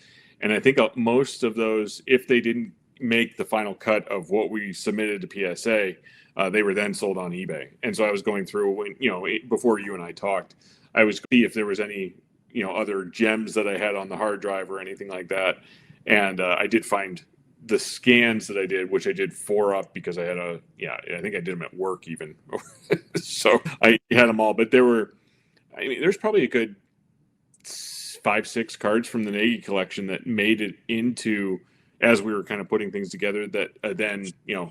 And I think most of those, if they didn't make the final cut of what we submitted to PSA, they were then sold on eBay. And so I was going through before you and I talked, I was see if there was any other gems that I had on the hard drive or anything like that. And I did find the scans that I did, which I did 4 up because I had I think I did them at work even. So I had them all, but there's probably a good 5-6 cards from the Nagy collection that made it into as we were kind of putting things together that then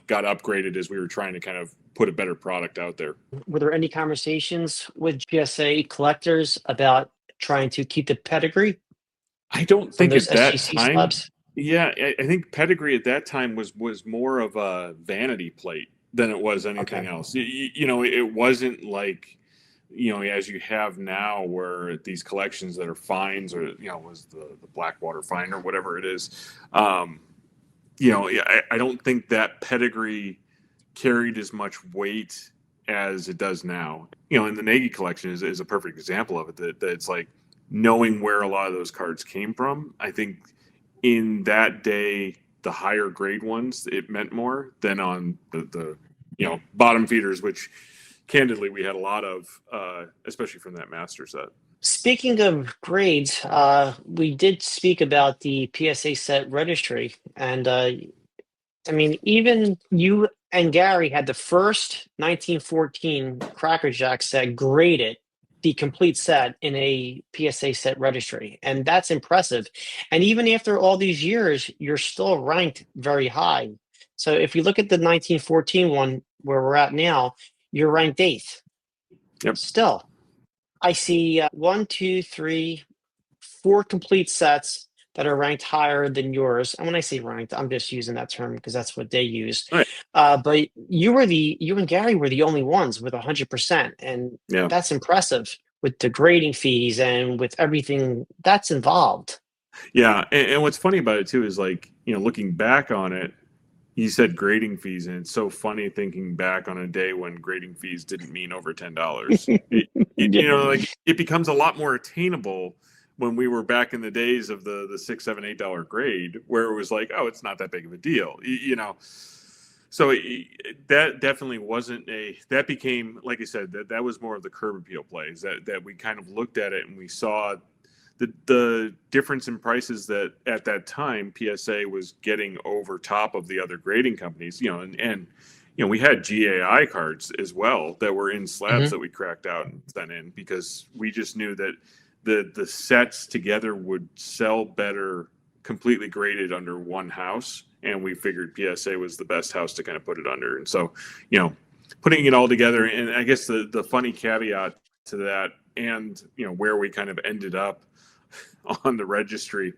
got upgraded as we were trying to kind of put a better product out there. Were there any conversations with PSA collectors about trying to keep the pedigree I don't from think those at that SGC time. slabs? Yeah, I think pedigree at that time was more of a vanity plate than it was anything Okay. else. It wasn't like as you have now, where these collections that are fines, or was the Blackwater fine or whatever it is. I don't think that pedigree carried as much weight as it does now. And the Nagy collection is a perfect example of it. That it's like knowing where a lot of those cards came from. I think in that day, the higher grade ones, it meant more than on the bottom feeders, which candidly we had a lot of, especially from that master set. Speaking of grades, we did speak about the PSA set registry, and I mean, even you and Gary had the first 1914 Cracker Jack set graded, the complete set in a PSA set registry. And that's impressive. And even after all these years, you're still ranked very high. So if you look at the 1914 one where we're at now, you're ranked eighth. Yep. Still, I see one, two, three, four complete sets that are ranked higher than yours. And when I say ranked, I'm just using that term because that's what they use. All right. But you and Gary were the only ones with 100%, and Yeah. that's impressive with the grading fees and with everything that's involved. Yeah. And what's funny about it too is, like, looking back on it, you said grading fees, and it's so funny thinking back on a day when grading fees didn't mean over $10. Like, it becomes a lot more attainable when we were back in the days of the $6, $7, $8 grade, where it was like, oh, it's not that big of a deal, So that definitely wasn't that became, like I said, that was more of the curb appeal plays that we kind of looked at it and we saw the difference in prices that at that time PSA was getting over top of the other grading companies, and we had GAI cards as well that were in slabs that we cracked out and sent in, because we just knew that the sets together would sell better completely graded under one house, and we figured PSA was the best house to kind of put it under. And so, putting it all together, and I guess the funny caveat to that, and where we kind of ended up on the registry,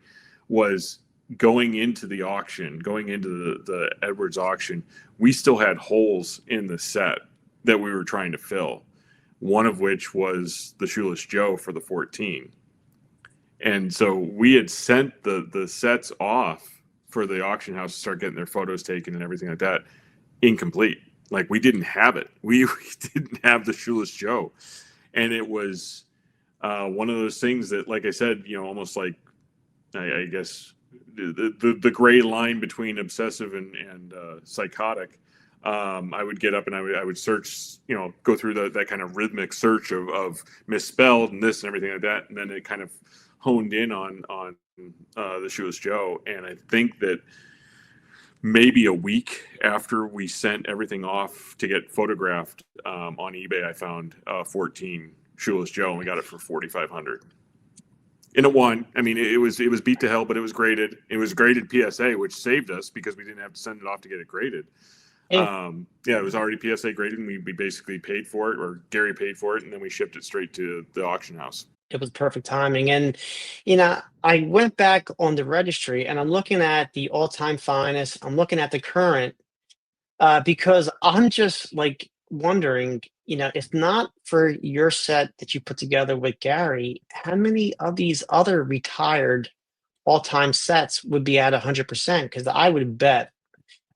was going into the auction, going into the Edwards auction, we still had holes in the set that we were trying to fill. One of which was the Shoeless Joe for the 14. And so we had sent the sets off for the auction house to start getting their photos taken and everything like that, incomplete. Like, we didn't have it. We didn't have the Shoeless Joe. And it was one of those things that, like I said, almost like, I guess, the gray line between obsessive and psychotic. I would get up and I would search, go through that kind of rhythmic search of misspelled and this and everything like that. And then it kind of honed in on the Shoeless Joe. And I think that maybe a week after we sent everything off to get photographed, on eBay, I found 14 Shoeless Joe, and we got it for $4,500. And it won. I mean, it was beat to hell, but it was graded. It was graded PSA, which saved us because we didn't have to send it off to get it graded. Yeah. It was already PSA graded, and we basically paid for it, or Gary paid for it, and then we shipped it straight to the auction house. It was perfect timing. And, I went back on the registry and I'm looking at the all-time finest. I'm looking at the current, because I'm just like wondering, if not for your set that you put together with Gary, how many of these other retired all-time sets would be at 100%? Because I would bet,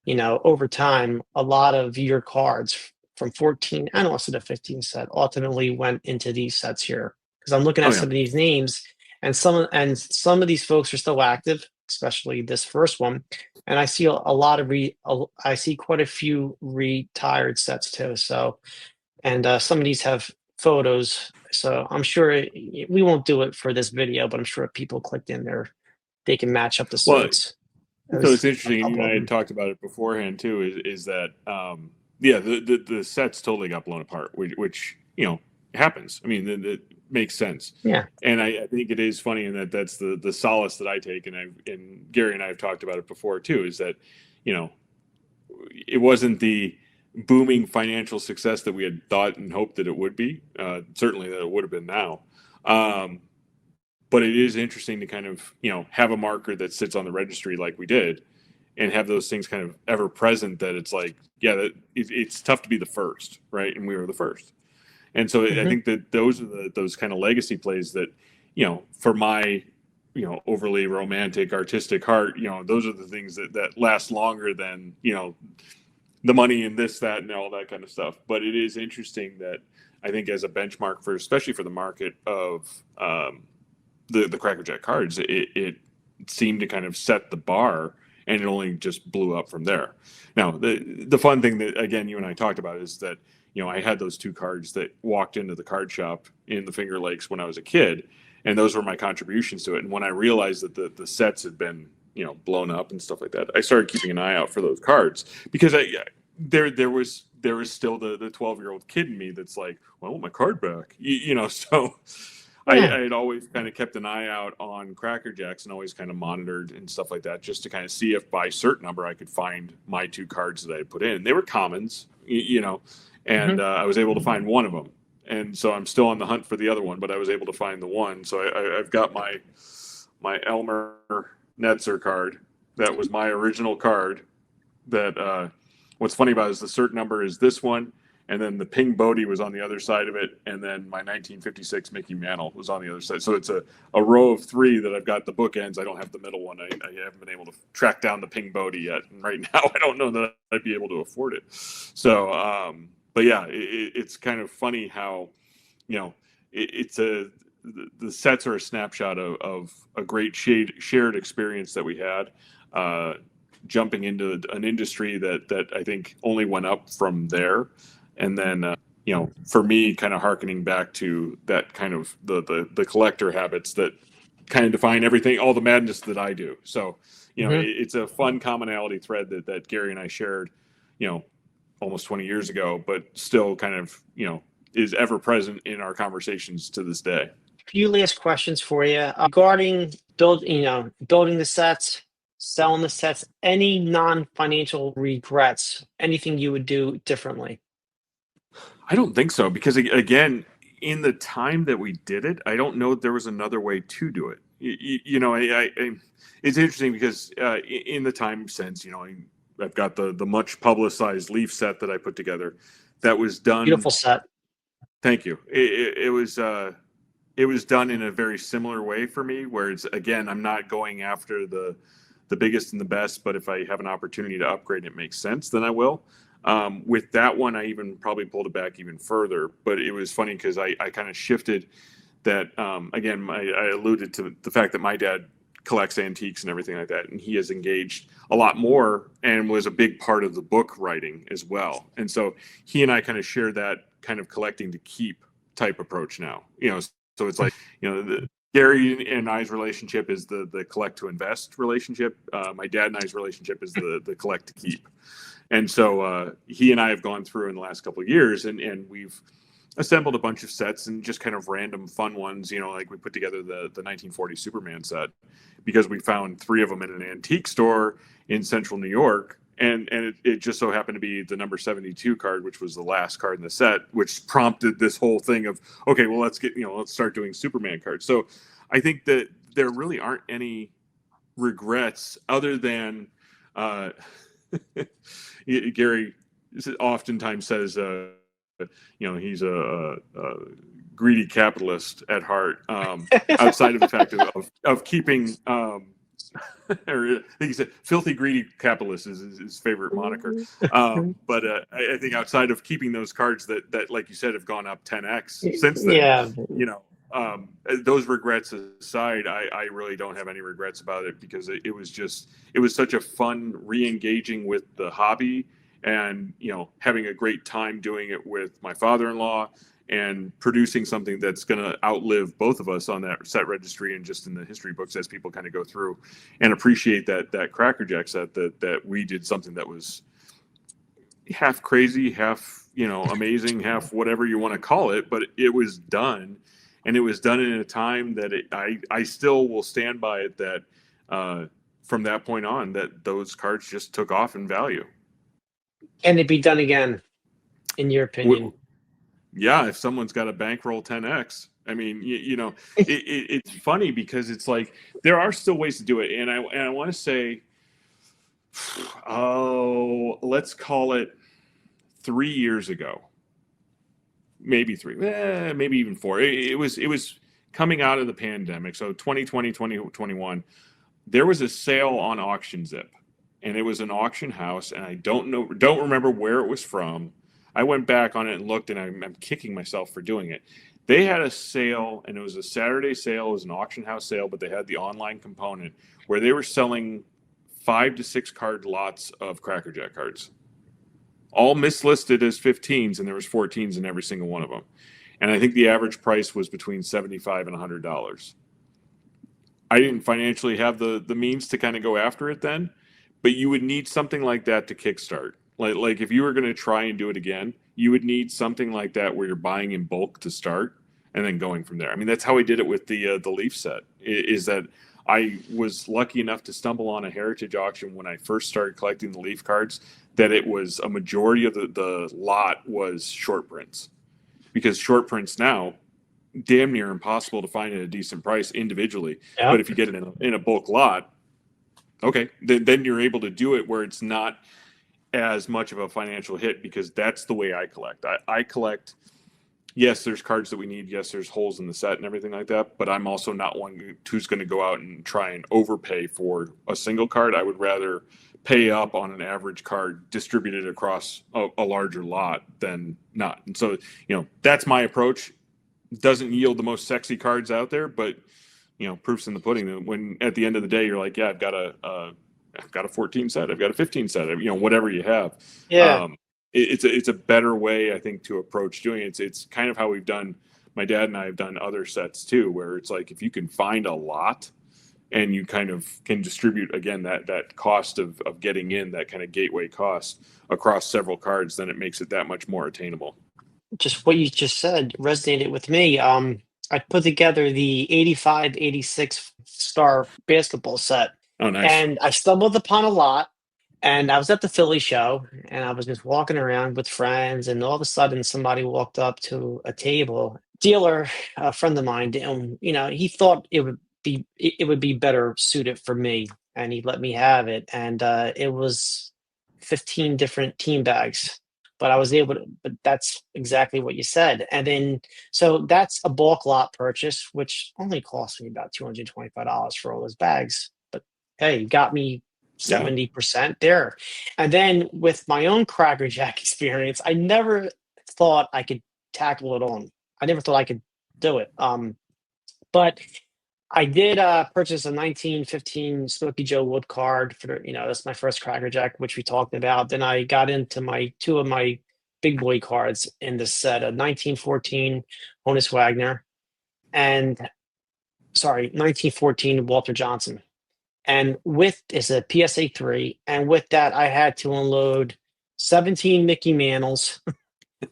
over time, a lot of your cards from 14 and also the 15 set ultimately went into these sets here. Because I'm looking Oh at yeah. some of these names, and some of these folks are still active, especially this first one. And I see a lot of I see quite a few retired sets too. So, and some of these have photos. So I'm sure we won't do it for this video, but I'm sure if people clicked in there, they can match up the Well, suits. so it's There's a interesting, and you and couple I of had them. talked about it beforehand too. Is that the sets totally got blown apart, which happens. I mean, makes sense. Yeah. And I think it is funny, and that's the solace that I take, and Gary and I have talked about it before too, is that, you know, it wasn't the booming financial success that we had thought and hoped that it would be. Certainly that it would have been now. Um, but it is interesting to kind of, you know, have a marker that sits on the registry like we did, and have those things kind of ever present, that it's like, yeah, it's tough to be the first, right? And we were the first. And so I Hmm. think that those are those kind of legacy plays that, you know, for my, you know, overly romantic artistic heart, you know, those are the things that last longer than, you know, the money and this, that, and all that kind of stuff. But it is interesting that I think as a benchmark for, especially for the market of the Cracker Jack cards, it seemed to kind of set the bar, and it only just blew up from there. Now, the fun thing that, again, you and I talked about is that, you know, I had those two cards that walked into the card shop in the Finger Lakes when I was a kid, and those were my contributions to it. And when I realized that the sets had been, you know, blown up and stuff like that, I started keeping an eye out for those cards, because there was still the 12-year-old kid in me that's like, well, I want my card back, you know. So I Yeah. had always kind of kept an eye out on Cracker Jacks, and always kind of monitored and stuff like that, just to kind of see if by certain number I could find my two cards that I had put in. They were commons, you know, and Hmm. I was able to find one of them. And so I'm still on the hunt for the other one, but I was able to find the one. So I've got my Elmer Netzer card. That was my original card. That what's funny about it is the cert number is this one, and then the Ping Bodie was on the other side of it, and then my 1956 Mickey Mantle was on the other side. So it's a row of three that I've got the bookends. I don't have the middle one. I haven't been able to track down the Ping Bodie yet, and right now I don't know that I'd be able to afford it. So, but yeah, it's kind of funny how, you know, it's the sets are a snapshot of a great shared experience that we had. Jumping into an industry that I think only went up from there, and then you know, for me, kind of harkening back to that kind of the collector habits that kind of define everything, all the madness that I do. So, you know, Hmm. it's a fun commonality thread that Gary and I shared, you know, almost 20 years ago, but still kind of, you know, is ever present in our conversations to this day. Few last questions for you regarding building the sets, selling the sets. Any non-financial regrets? Anything you would do differently? I don't think so, because again, in the time that we did it, I don't know that there was another way to do it. You know, it's interesting because in the time since, you know, I've got the much publicized Leaf set that I put together that was done. Beautiful set. Thank you. It was done in a very similar way for me, where it's, again, I'm not going after the biggest and the best, but if I have an opportunity to upgrade and it makes sense, then I will. With that one, I even probably pulled it back even further, but it was funny because I kind of shifted that. Again, I alluded to the fact that my dad collects antiques and everything like that, and he has engaged a lot more and was a big part of the book writing as well. And so he and I kind of share that kind of collecting to keep type approach now. You know, so it's like, you know, Gary and I's relationship is the collect to invest relationship. My dad and I's relationship is the collect to keep. And so he and I have gone through in the last couple of years, and we've assembled a bunch of sets, and just kind of random fun ones. You know, like we put together the 1940 Superman set because we found three of them in an antique store in central New York. And it just so happened to be the number 72 card, which was the last card in the set, which prompted this whole thing of, okay, well, let's start doing Superman cards. So I think that there really aren't any regrets other than uh, Gary oftentimes says, you know, he's a greedy capitalist at heart. Outside of the fact of keeping, or I think he said, "filthy greedy capitalist" is his favorite moniker. But I think outside of keeping those cards that, like you said, have gone up 10x since then, Yeah. you know, those regrets aside, I really don't have any regrets about it, because it was such a fun re-engaging with the hobby, and, you know, having a great time doing it with my father-in-law, and producing something that's going to outlive both of us on that set registry and just in the history books as people kind of go through and appreciate that Cracker Jack set, that we did something that was half crazy, half, you know, amazing, half whatever you want to call it, but it was done. and it was done in a time that I still will stand by it that from that point on that those cards just took off in value. Can it be done again, in your opinion? Yeah, if someone's got a bankroll 10x, I mean, it's funny because it's like there are still ways to do it, and I want to say, oh, let's call it 3 years ago, maybe three, maybe even four. It was coming out of the pandemic, so 2020, 2021. There was a sale on Auction Zip, and it was an auction house, and I don't remember where it was from. I went back on it and looked, and I'm kicking myself for doing it. They had a sale, and it was a Saturday sale. It was an auction house sale, but they had the online component where they were selling 5 to 6 card lots of Cracker Jack cards, all mislisted as 15s, and there was 14s in every single one of them. And I think the average price was between $75 and $100. I didn't financially have the means to kind of go after it then, but you would need something like that to kickstart. Like if you were going to try and do it again, you would need something like that where you're buying in bulk to start and then going from there. I mean, that's how I did it with the Leaf set. Is that I was lucky enough to stumble on a heritage auction when I first started collecting the Leaf cards that it was a majority of the lot was short prints, because short prints now damn near impossible to find at a decent price individually. Yeah. But if you get it in a bulk lot, okay, then you're able to do it where it's not as much of a financial hit, because that's the way I collect. I collect, yes, there's cards that we need. Yes, there's holes in the set and everything like that. But I'm also not one who's going to go out and try and overpay for a single card. I would rather pay up on an average card distributed across a larger lot than not. And so, that's my approach. Doesn't yield the most sexy cards out there, but proof's in the pudding. When at the end of the day, you're like, yeah, I've got a 14 set, I've got a 15 set, whatever you have. Yeah. It's a better way, I think, to approach doing it. It's kind of how we've done. My dad and I have done other sets too, where it's like if you can find a lot and you kind of can distribute again that cost of getting in, that kind of gateway cost across several cards, then it makes it that much more attainable. Just what you just said resonated with me. I put together the 85, 86 star basketball set, Oh, nice. and I stumbled upon a lot, and I was at the Philly show, and I was just walking around with friends, and all of a sudden somebody walked up to a table, dealer, a friend of mine, and he thought it would be better suited for me, and he let me have it, and it was 15 different team bags. But I was able to, but that's exactly what you said. And then, so that's a bulk lot purchase, which only cost me about $225 for all those bags. But hey, you got me 70% there. And then with my own Cracker Jack experience, I never thought I could tackle it on. I never thought I could do it. But I did purchase a 1915 Smoky Joe Wood card that's my first Cracker Jack, which we talked about. Then I got into two of my big boy cards in the set, a 1914 Honus Wagner and 1914 Walter Johnson. And with is a PSA 3. And with that, I had to unload 17 Mickey Mantles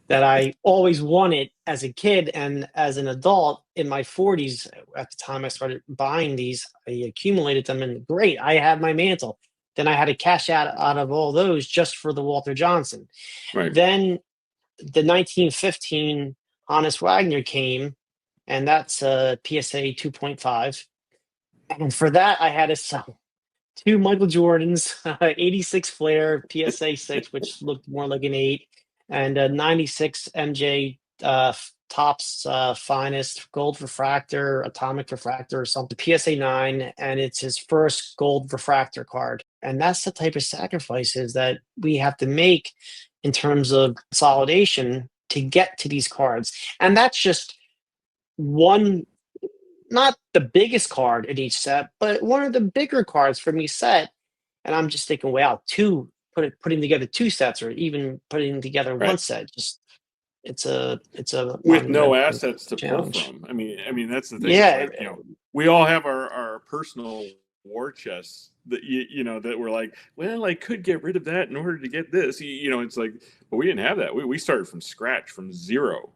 that I always wanted as a kid, and as an adult in my 40s, at the time I started buying these, I accumulated them, and great, I had my mantle. Then I had to cash out of all those just for the Walter Johnson. Right. Then the 1915 Honus Wagner came, and that's a PSA 2.5. And for that, I had to sell two Michael Jordans, 86 Flair PSA 6, which looked more like an 8, and a 96 MJ Topps Finest Gold Refractor, Atomic Refractor or something, PSA 9, and it's his first gold refractor card. And that's the type of sacrifices that we have to make in terms of consolidation to get to these cards. And that's just one, not the biggest card in each set, but one of the bigger cards from each set. And I'm just thinking, wow, putting together two sets, or even putting together one set, just it's a with no monumental assets to challenge. pull from. I mean that's the thing. Yeah, It's like, we all have our personal war chests that that we're like, well, I could get rid of that in order to get this. It's like, but we didn't have that. We started from scratch, from zero.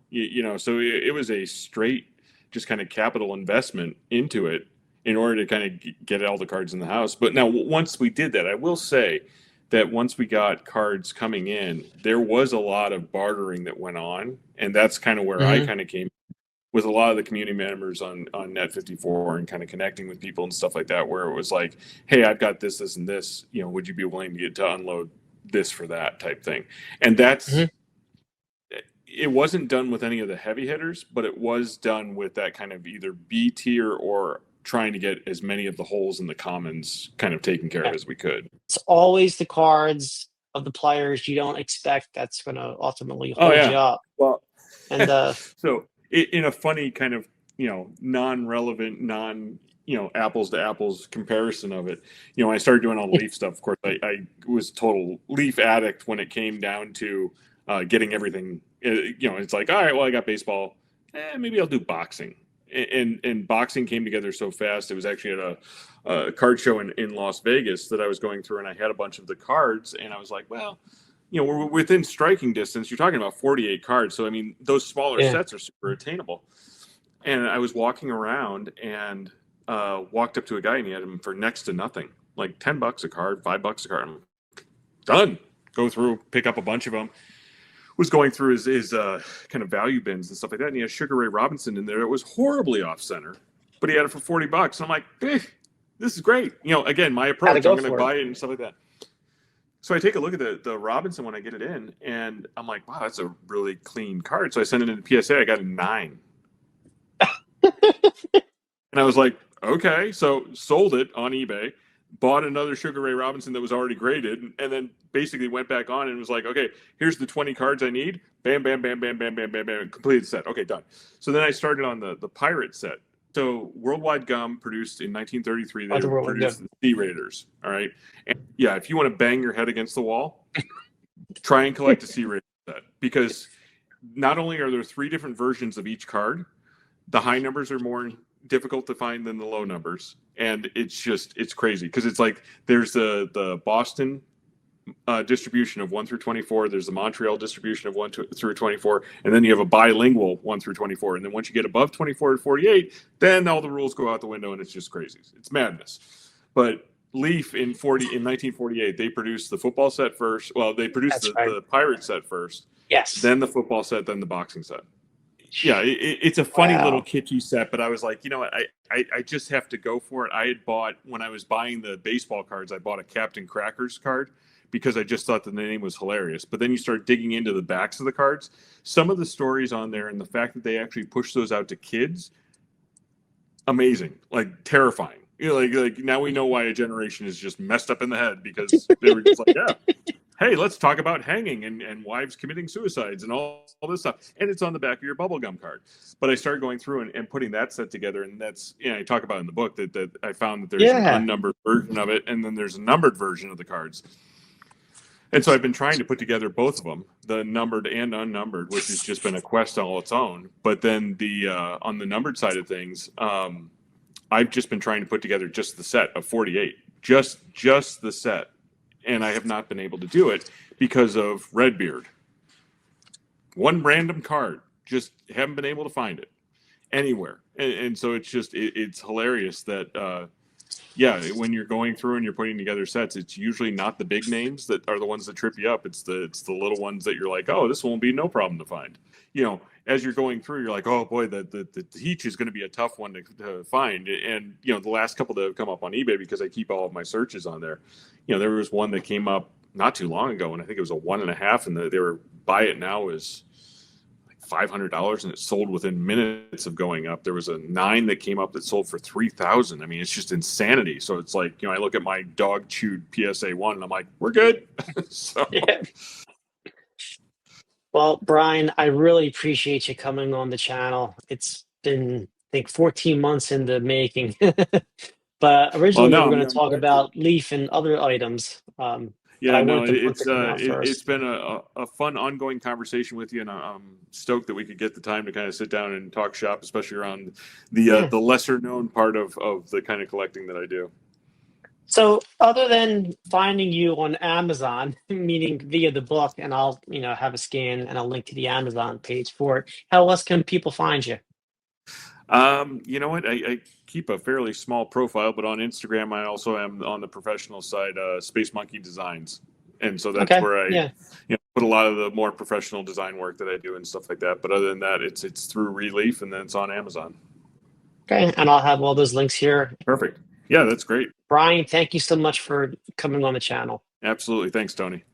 So it was a straight just kind of capital investment into it in order to kind of get all the cards in the house. But now, once we did that, I will say that once we got cards coming in, there was a lot of bartering that went on, and that's kind of where I Hmm. kind of came with a lot of the community members on Net 54 and kind of connecting with people and stuff like that, where it was like, hey, I've got this, and this, would you be willing to get to unload this for that type thing? And Hmm. it wasn't done with any of the heavy hitters, but it was done with that kind of either B tier or trying to get as many of the holes in the commons kind of taken care of Yeah. as we could. It's always the cards of the players you don't expect that's going to ultimately Oh hold you yeah. up. Well, And so in a funny kind of non-relevant, apples to apples comparison of it, when I started doing all the Leaf stuff, of course, I was a total Leaf addict when it came down to getting everything. It's like, all right, well, I got baseball, maybe I'll do boxing, and boxing came together so fast. It was actually at a card show in Las Vegas that I was going through, and I had a bunch of the cards, and I was like, well, we're within striking distance. You're talking about 48 cards. So, I mean, those smaller yeah, sets are super attainable. And I was walking around and walked up to a guy, and he had them for next to nothing, like $10 a card, $5 a card. I'm done. Go through, pick up a bunch of them. Was going through his kind of value bins and stuff like that. And he had Sugar Ray Robinson in there. It was horribly off center, but he had it for $40. And I'm like, this is great. Again, my how to approach, I'm go going to for it. buy it and stuff like that. So I take a look at the Robinson when I get it in, and I'm like, wow, that's a really clean card. So I sent it into PSA. I got a 9. And I was like, okay. So sold it on eBay, bought another Sugar Ray Robinson that was already graded, and then basically went back on and was like, okay, here's the 20 cards I need. Bam, bam, bam, bam, bam, bam, bam, bam. Completed set. Okay, done. So then I started on the Pirate set. So Worldwide Gum produced in 1933. What They the world would do. produced the Sea Raiders. All right. And yeah, if you want to bang your head against the wall, try and collect a Sea Raider set, because not only are there 3 different versions of each card, the high numbers are more difficult to find than the low numbers, and it's crazy because it's like there's the Boston distribution of 1 through 24, there's the Montreal distribution of 1 through 24, and then you have a bilingual 1 through 24, and then once you get above 24 to 48, then all the rules go out the window, and it's just crazy. It's madness. But Leaf in 1948, they produced the football set first. Well, they produced That's right. the Pirate set first, Yes. then the football set, then the boxing set. Yeah, it's a funny little Wow. kitschy set, but I was like, you know what, I just have to go for it. I had bought, when I was buying the baseball cards, I bought a Captain Crackers card because I just thought the name was hilarious. But then you start digging into the backs of the cards, some of the stories on there, and the fact that they actually push those out to kids, amazing, like terrifying. Like now we know why a generation is just messed up in the head, because they were just like, yeah, hey, let's talk about hanging and wives committing suicides and all this stuff. And it's on the back of your bubblegum card. But I started going through and putting that set together. And that's, I talk about in the book that I found that there's an Yeah. unnumbered version of it, and then there's a numbered version of the cards. And so I've been trying to put together both of them, the numbered and unnumbered, which has just been a quest all its own. But then the on the numbered side of things, I've just been trying to put together just the set of 48, just the set. And I have not been able to do it because of Redbeard. One random card, just haven't been able to find it anywhere. And so it's just, it's hilarious that, when you're going through and you're putting together sets, it's usually not the big names that are the ones that trip you up. It's the little ones that you're like, oh, this won't be no problem to find. As you're going through, you're like, oh boy, the Teach is going to be a tough one to find. And the last couple that have come up on eBay, because I keep all of my searches on there. There was one that came up not too long ago, and I think it was a 1.5, and they were buy it now is like $500, and it sold within minutes of going up. There was a 9 that came up that sold for $3,000. I mean, it's just insanity. So it's like, I look at my dog chewed PSA 1, and I'm like, we're good. So Yeah. Well, Brian, I really appreciate you coming on the channel. It's been, I think, 14 months in the making. But well, originally we no, were going to I'm talk glad to. about Leaf and other items. But Yeah, I no, wanted the book to come out it's first. been a fun ongoing conversation with you, and I'm stoked that we could get the time to kind of sit down and talk shop, especially around Yeah. the lesser known part of the kind of collecting that I do. So other than finding you on Amazon, meaning via the book, and I'll, have a scan and a link to the Amazon page for it, how else can people find you? You know what? I keep a fairly small profile, but on Instagram, I also am on the professional side, Space Monkey Designs, and so that's Okay. where I, Yeah. put a lot of the more professional design work that I do and stuff like that. But other than that, it's through Relief, and then it's on Amazon. Okay. And I'll have all those links here. Perfect. Yeah, that's great. Brian, thank you so much for coming on the channel. Absolutely. Thanks, Tony.